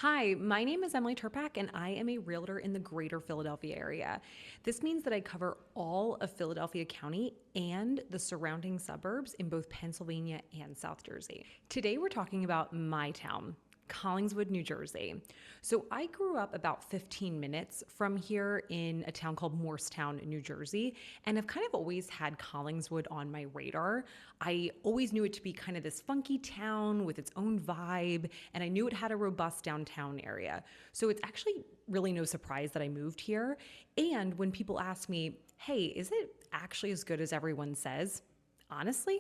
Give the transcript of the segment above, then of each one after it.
Hi, my name is Emily Turpak, and I am a realtor in the greater Philadelphia area. This means that I cover all of Philadelphia County and the surrounding suburbs in both Pennsylvania and South Jersey. Today, we're talking about my town, Collingswood, New Jersey. So I grew up about 15 minutes from here in a town called Morristown, New Jersey, and I've kind of always had Collingswood on my radar. I always knew it to be kind of this funky town with its own vibe, and I knew it had a robust downtown area. So it's actually really no surprise that I moved here. And when people ask me, hey, is it actually as good as everyone says? Honestly,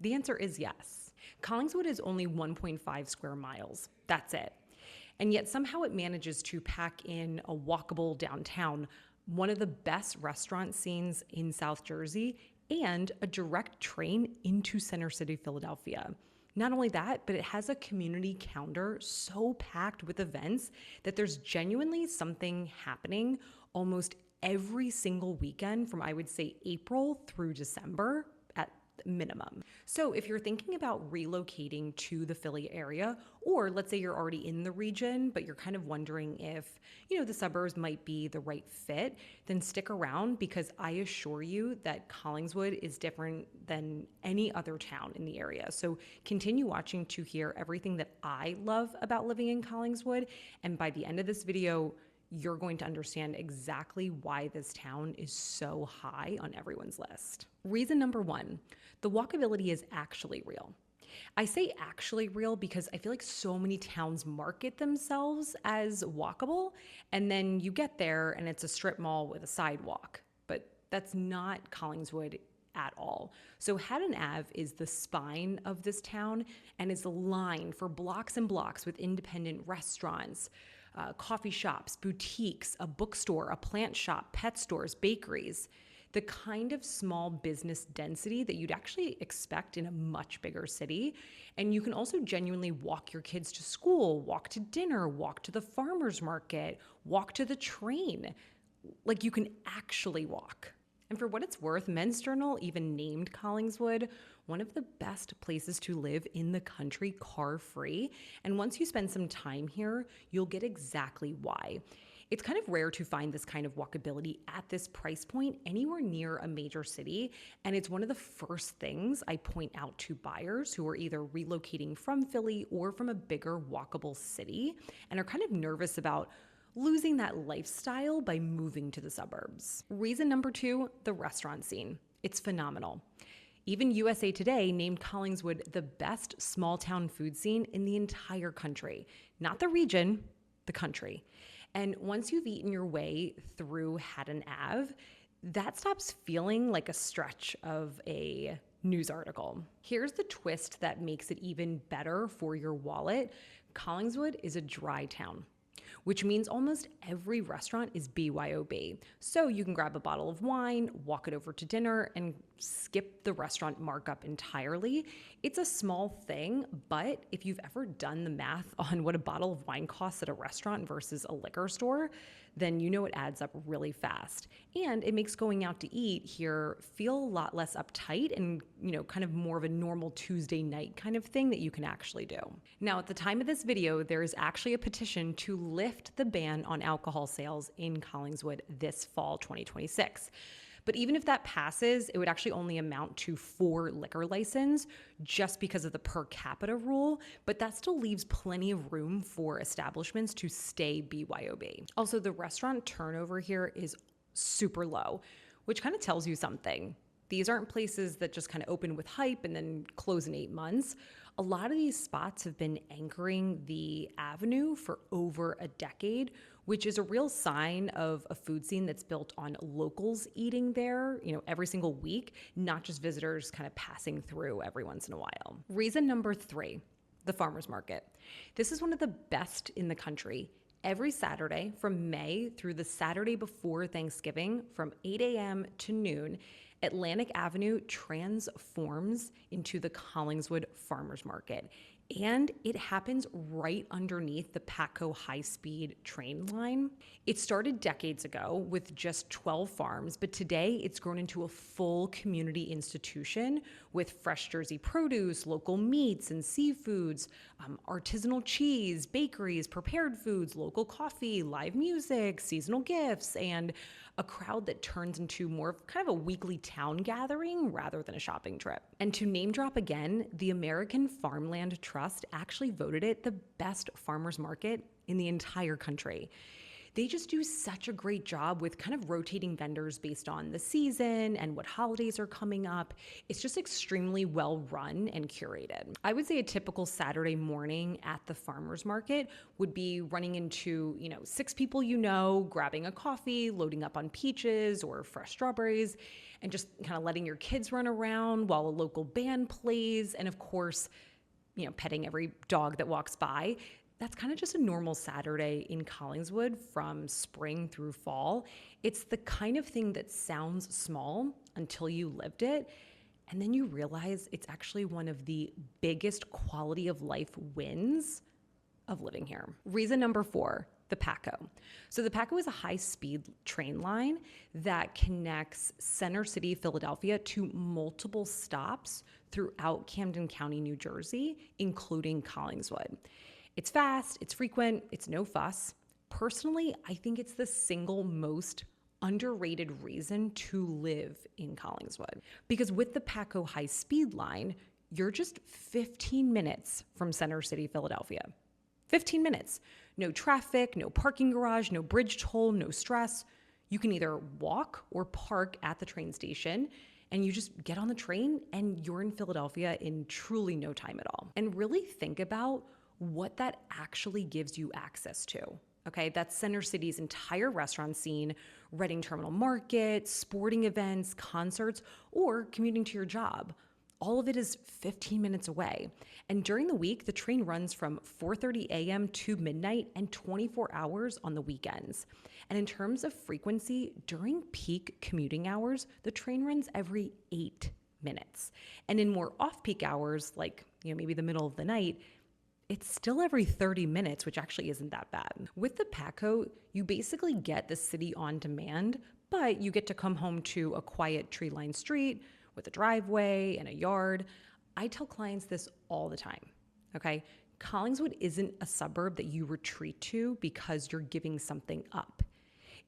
the answer is yes. Collingswood is only 1.5 square miles. That's it. And yet somehow it manages to pack in a walkable downtown, one of the best restaurant scenes in South Jersey, and a direct train into Center City, Philadelphia. Not only that, but it has a community calendar so packed with events that there's genuinely something happening almost every single weekend from, I would say, April through December at minimum. So if you're thinking about relocating to the Philly area, or let's say you're already in the region, but you're kind of wondering if, the suburbs might be the right fit, then stick around because I assure you that Collingswood is different than any other town in the area. So continue watching to hear everything that I love about living in Collingswood. And by the end of this video, you're going to understand exactly why this town is so high on everyone's list. Reason number one, the walkability is actually real. I say actually real because I feel like so many towns market themselves as walkable, and then you get there and it's a strip mall with a sidewalk. But that's not Collingswood at all. So Haddon Ave is the spine of this town and is lined for blocks and blocks with independent restaurants, coffee shops, boutiques, a bookstore, a plant shop, pet stores, bakeries, the kind of small business density that you'd actually expect in a much bigger city. And you can also genuinely walk your kids to school, walk to dinner, walk to the farmer's market, walk to the train. Like you can actually walk. And for what it's worth, Men's Journal even named Collingswood one of the best places to live in the country car-free. And once you spend some time here, you'll get exactly why. It's kind of rare to find this kind of walkability at this price point anywhere near a major city. And it's one of the first things I point out to buyers who are either relocating from Philly or from a bigger walkable city and are kind of nervous about losing that lifestyle by moving to the suburbs. Reason number two, the restaurant scene. It's phenomenal. Even USA Today named Collingswood the best small town food scene in the entire country. Not the region, the country. And once you've eaten your way through Haddon Ave, that stops feeling like a stretch of a news article. Here's the twist that makes it even better for your wallet. Collingswood is a dry town, which means almost every restaurant is BYOB. So you can grab a bottle of wine, walk it over to dinner, and skip the restaurant markup entirely. It's a small thing, but if you've ever done the math on what a bottle of wine costs at a restaurant versus a liquor store, then you know it adds up really fast. And it makes going out to eat here feel a lot less uptight and, kind of more of a normal Tuesday night kind of thing that you can actually do. Now, at the time of this video, there is actually a petition to lift the ban on alcohol sales in Collingswood this fall 2026. But even if that passes, it would actually only amount to 4 liquor licenses just because of the per capita rule, but that still leaves plenty of room for establishments to stay BYOB. Also, the restaurant turnover here is super low, which kind of tells you something. These aren't places that just kind of open with hype and then close in 8 months. A lot of these spots have been anchoring the avenue for over a decade, which is a real sign of a food scene that's built on locals eating there, every single week, not just visitors kind of passing through every once in a while. Reason number 3, the farmer's market. This is one of the best in the country. Every Saturday from May through the Saturday before Thanksgiving from 8 a.m. to noon, Atlantic Avenue transforms into the Collingswood Farmers Market. And it happens right underneath the PATCO high-speed train line. It started decades ago with just 12 farms, but today it's grown into a full community institution with fresh Jersey produce, local meats and seafoods, artisanal cheese, bakeries, prepared foods, local coffee, live music, seasonal gifts, and a crowd that turns into more of kind of a weekly town gathering rather than a shopping trip. And to name drop again, the American Farmland Trust actually voted it the best farmers market in the entire country. They just do such a great job with kind of rotating vendors based on the season and what holidays are coming up. It's just extremely well run and curated. I would say a typical Saturday morning at the farmers market would be running into, 6 people grabbing a coffee, loading up on peaches or fresh strawberries, and just kind of letting your kids run around while a local band plays, and of course, petting every dog that walks by. That's kind of just a normal Saturday in Collingswood from spring through fall. It's the kind of thing that sounds small until you lived it, and then you realize it's actually one of the biggest quality of life wins of living here. Reason number 4, the PATCO. So the PATCO is a high-speed train line that connects Center City, Philadelphia to multiple stops throughout Camden County, New Jersey, including Collingswood. It's fast, it's frequent, it's no fuss. Personally, I think it's the single most underrated reason to live in Collingswood. Because with the PATCO high-speed line, you're just 15 minutes from Center City, Philadelphia. 15 minutes. No traffic, no parking garage, no bridge toll, no stress. You can either walk or park at the train station, and you just get on the train and you're in Philadelphia in truly no time at all. And really think about what that actually gives you access to. Okay, that's Center City's entire restaurant scene, Reading Terminal Market, sporting events, concerts, or commuting to your job. All of it is 15 minutes away. And during the week, the train runs from 4:30 a.m. to midnight and 24 hours on the weekends. And in terms of frequency, during peak commuting hours, the train runs every 8 minutes. And in more off-peak hours, like maybe the middle of the night, it's still every 30 minutes, which actually isn't that bad. With the PATCO, you basically get the city on demand, but you get to come home to a quiet tree-lined street with a driveway and a yard. I tell clients this all the time, okay? Collingswood isn't a suburb that you retreat to because you're giving something up.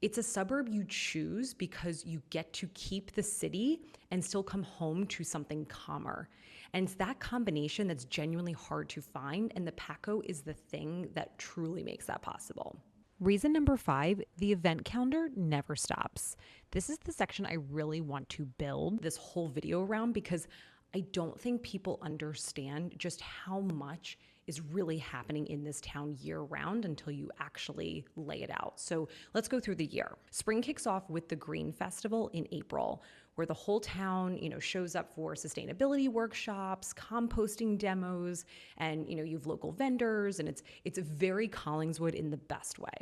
It's a suburb you choose because you get to keep the city and still come home to something calmer. And it's that combination that's genuinely hard to find, and the PATCO is the thing that truly makes that possible. Reason number 5, the event calendar never stops. This is the section I really want to build this whole video around because I don't think people understand just how much is really happening in this town year round until you actually lay it out. So let's go through the year. Spring kicks off with the Green Festival in April, where the whole town, shows up for sustainability workshops, composting demos, and, you have local vendors, and it's very Collingswood in the best way.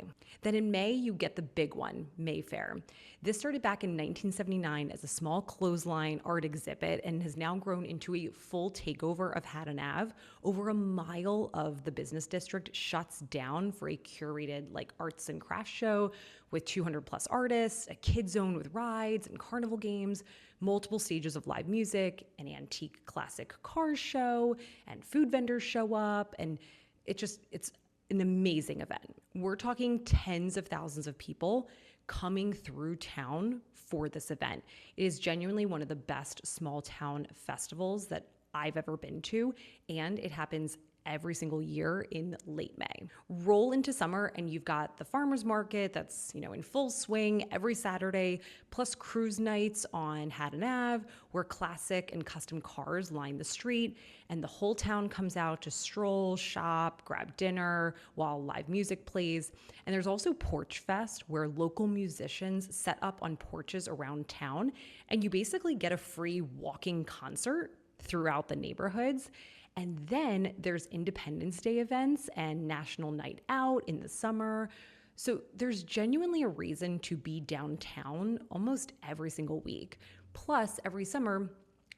Then in May, you get the big one, Mayfair. This started back in 1979 as a small clothesline art exhibit and has now grown into a full takeover of Haddon Ave. Over a mile of the business district shuts down for a curated arts and crafts show with 200 plus artists, a kid zone with rides and carnival games, multiple stages of live music, an antique classic car show, and food vendors show up. And it's an amazing event. We're talking tens of thousands of people coming through town for this event. It is genuinely one of the best small town festivals that I've ever been to, and it happens every single year in late May. Roll into summer and you've got the farmers market that's, in full swing every Saturday, plus cruise nights on Haddon Ave where classic and custom cars line the street and the whole town comes out to stroll, shop, grab dinner while live music plays. And there's also Porch Fest where local musicians set up on porches around town and you basically get a free walking concert throughout the neighborhoods. And then there's Independence Day events and National Night Out in the summer. So there's genuinely a reason to be downtown almost every single week. Plus, every summer,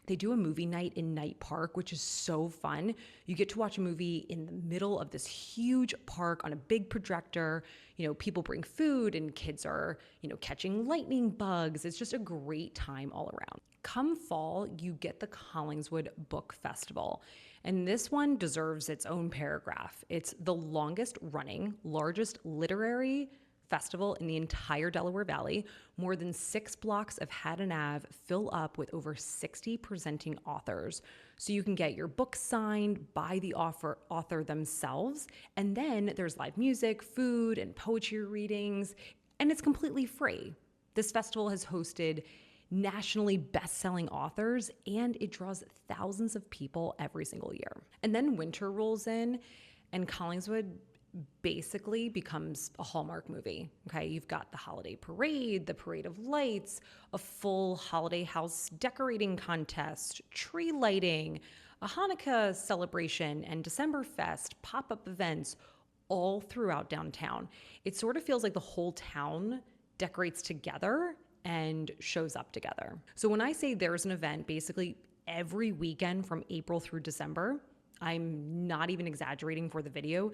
They do a movie night in Night Park, which is so fun. You get to watch a movie in the middle of this huge park on a big projector. People bring food and kids are, catching lightning bugs. It's just a great time all around. Come fall, you get the Collingswood Book Festival. And this one deserves its own paragraph. It's the longest running, largest literary festival in the entire Delaware Valley. More than 6 blocks of Haddon Ave fill up with over 60 presenting authors. So you can get your book signed by the author themselves. And then there's live music, food, and poetry readings, and it's completely free. This festival has hosted nationally best-selling authors, and it draws thousands of people every single year. And then winter rolls in, and Collingswood basically becomes a Hallmark movie. Okay, you've got the holiday parade, the parade of lights, a full holiday house decorating contest, tree lighting, a Hanukkah celebration, and Decemberfest, pop-up events all throughout downtown. It sort of feels like the whole town decorates together and shows up together. So when I say there's an event basically every weekend from April through December, I'm not even exaggerating for the video.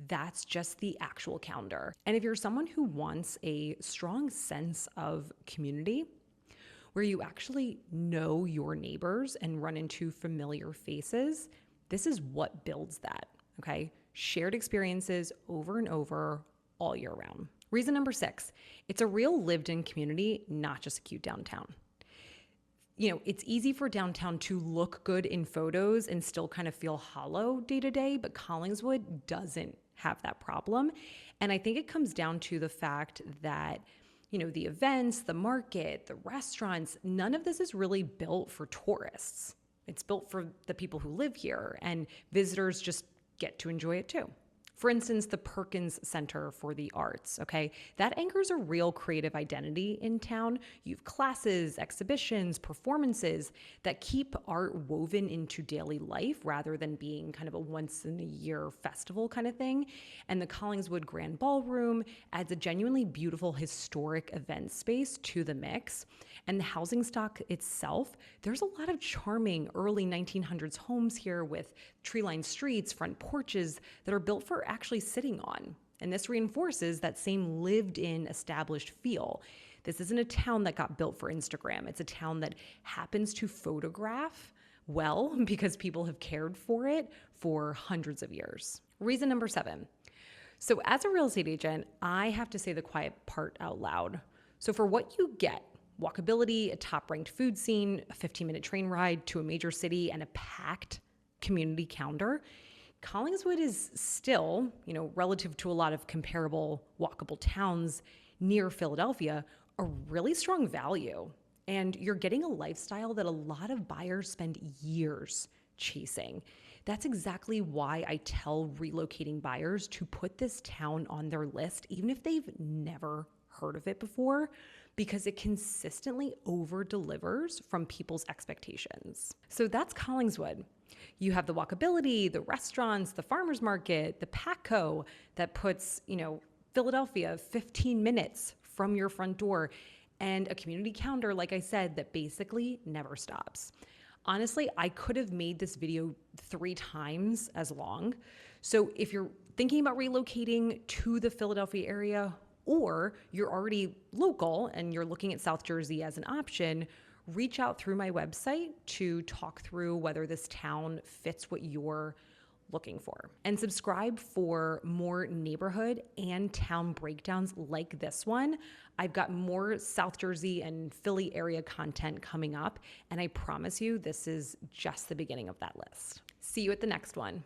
That's just the actual calendar. And if you're someone who wants a strong sense of community, where you actually know your neighbors and run into familiar faces, this is what builds that, okay? Shared experiences over and over all year round. Reason number 6, it's a real lived-in community, not just a cute downtown. It's easy for downtown to look good in photos and still kind of feel hollow day to day, but Collingswood doesn't have that problem. And I think it comes down to the fact that, the events, the market, the restaurants, none of this is really built for tourists. It's built for the people who live here, and visitors just get to enjoy it too. For instance, the Perkins Center for the Arts, okay? That anchors a real creative identity in town. You have classes, exhibitions, performances that keep art woven into daily life rather than being kind of a once-in-a-year festival kind of thing. And the Collingswood Grand Ballroom adds a genuinely beautiful historic event space to the mix. And the housing stock itself, there's a lot of charming early 1900s homes here with tree-lined streets, front porches that are built for actually sitting on. And this reinforces that same lived-in established feel. This isn't a town that got built for Instagram. It's a town that happens to photograph well because people have cared for it for hundreds of years. Reason number 7. So as a real estate agent, I have to say the quiet part out loud. So for what you get, Walkability, a top-ranked food scene, a 15-minute train ride to a major city, and a packed community calendar, Collingswood is still, relative to a lot of comparable walkable towns near Philadelphia, a really strong value. And you're getting a lifestyle that a lot of buyers spend years chasing. That's exactly why I tell relocating buyers to put this town on their list, even if they've never heard of it before, because it consistently over-delivers from people's expectations. So that's Collingswood. You have the walkability, the restaurants, the farmers market, the PATCO that puts, Philadelphia 15 minutes from your front door, and a community calendar, like I said, that basically never stops. Honestly, I could have made this video 3 times as long. So if you're thinking about relocating to the Philadelphia area, or you're already local and you're looking at South Jersey as an option, reach out through my website to talk through whether this town fits what you're looking for. And subscribe for more neighborhood and town breakdowns like this one. I've got more South Jersey and Philly area content coming up, and I promise you this is just the beginning of that list. See you at the next one.